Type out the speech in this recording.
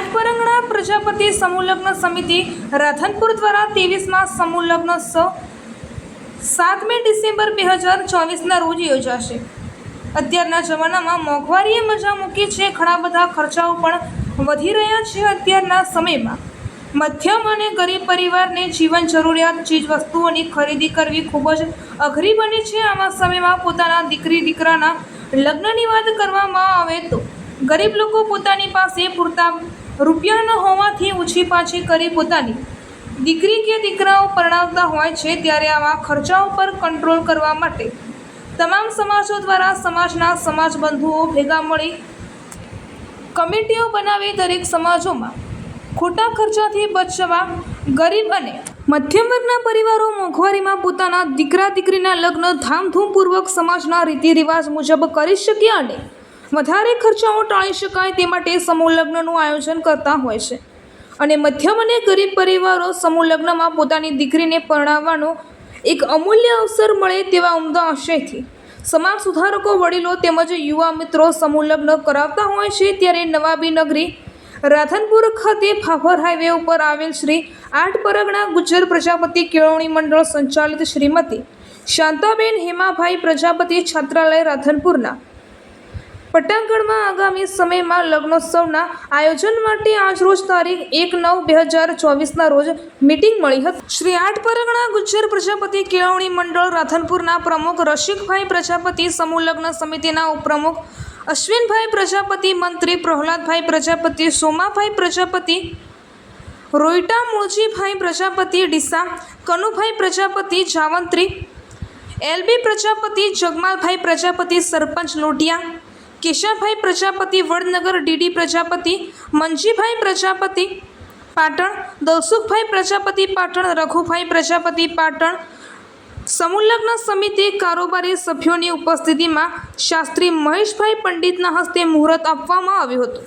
આઠ પરંગણા પ્રજાપતિ સમૂહ લગ્ન સમિતિ રાધનપુર દ્વારા 23મા સમૂહ લગ્ન 7 ડિસેમ્બર 2024ના રોજ યોજાશે। અત્યારના જમાનામાં મોંઘવારીએ મજા મૂકી છે, ઘણા બધા ખર્ચાઓ પણ વધી રહ્યા છે। અત્યારના સમયમાં મધ્યમ અને ગરીબ પરિવારને જીવન જરૂરિયાત ચીજ વસ્તુઓની ખરીદી કરવી ખૂબ જ અઘરી બની છે। આવા સમયમાં પોતાના દીકરી દીકરાના લગ્નની વાત કરવામાં આવે તો ગરીબ લોકો પોતાની પાસે પૂરતા રૂપિયા ન હોવાથી ઊંચી પાછી કરી પોતાની દીકરી કે દીકરાઓ પરણાવતા હોય છે। ત્યારે આવા ખર્ચાઓ પર કંટ્રોલ કરવા માટે તમામ સમાજો દ્વારા સમાજના સમાજબંધુઓ ભેગા મળી કમિટીઓ બનાવી દરેક સમાજોમાં ખોટા ખર્ચાથી બચવા ગરીબ અને મધ્યમ વર્ગના પરિવારો મોંઘવારીમાં પોતાના દીકરા દીકરીના લગ્ન ધામધૂમપૂર્વક સમાજના રીતિ રિવાજ મુજબ કરી શકે અને વધારે ખર્ચાઓ ટાળી શકાય તે માટે સમૂહ લગ્નનું આયોજન કરતા હોય છે। અને મધ્યમ અને ગરીબ પરિવારો સમૂહ લગ્નમાં પોતાની દીકરીને પરણાવવાનો એક અમૂલ્ય અવસર મળે તેવા ઉમદા આશયથી સમાજ સુધારકો, વડીલો તેમજ યુવા મિત્રો સમૂહ લગ્ન કરાવતા હોય છે। ત્યારે નવાબી નગરી રાધનપુર ખાતે ફાફર હાઈવે ઉપર આવેલ શ્રી 8 પરગણા ગુજ્જર પ્રજાપતિ કેળવણી મંડળ સંચાલિત શ્રીમતી શાંતાબેન હેમાભાઈ પ્રજાપતિ છાત્રાલય રાધનપુરના પટાંગણમાં આગામી સમયમાં લગ્નોત્સવના આયોજન માટે આજરોજ તારીખ 1/9/2024ના રોજ મીટિંગ મળી હતી। શ્રી 8 પરગણા ગુજ્જર પ્રજાપતિ કેળવણી મંડળ રાધનપુરના પ્રમુખ રસિકભાઈ પ્રજાપતિ, સમૂહ લગ્ન સમિતિના ઉપપ્રમુખ અશ્વિનભાઈ પ્રજાપતિ, મંત્રી પ્રહલાદભાઈ પ્રજાપતિ, સોમાભાઈ પ્રજાપતિ, રોઈટા મૂળજીભાઈ પ્રજાપતિ, ડીસા કનુભાઈ પ્રજાપતિ, જાવંત્રી LB પ્રજાપતિ, જગમાલભાઈ પ્રજાપતિ, સરપંચ લોઢિયા કેશાભાઈ પ્રજાપતિ, વડનગર DD પ્રજાપતિ, મંજીભાઈ પ્રજાપતિ પાટણ, દલસુખભાઈ પ્રજાપતિ પાટણ, રઘુભાઈ પ્રજાપતિ પાટણ સમૂહ લગ્ન સમિતિ કારોબારી સભ્યોની ઉપસ્થિતિમાં શાસ્ત્રી મહેશભાઈ પંડિતના હસ્તે મુહૂર્ત આપવામાં આવ્યું હતું।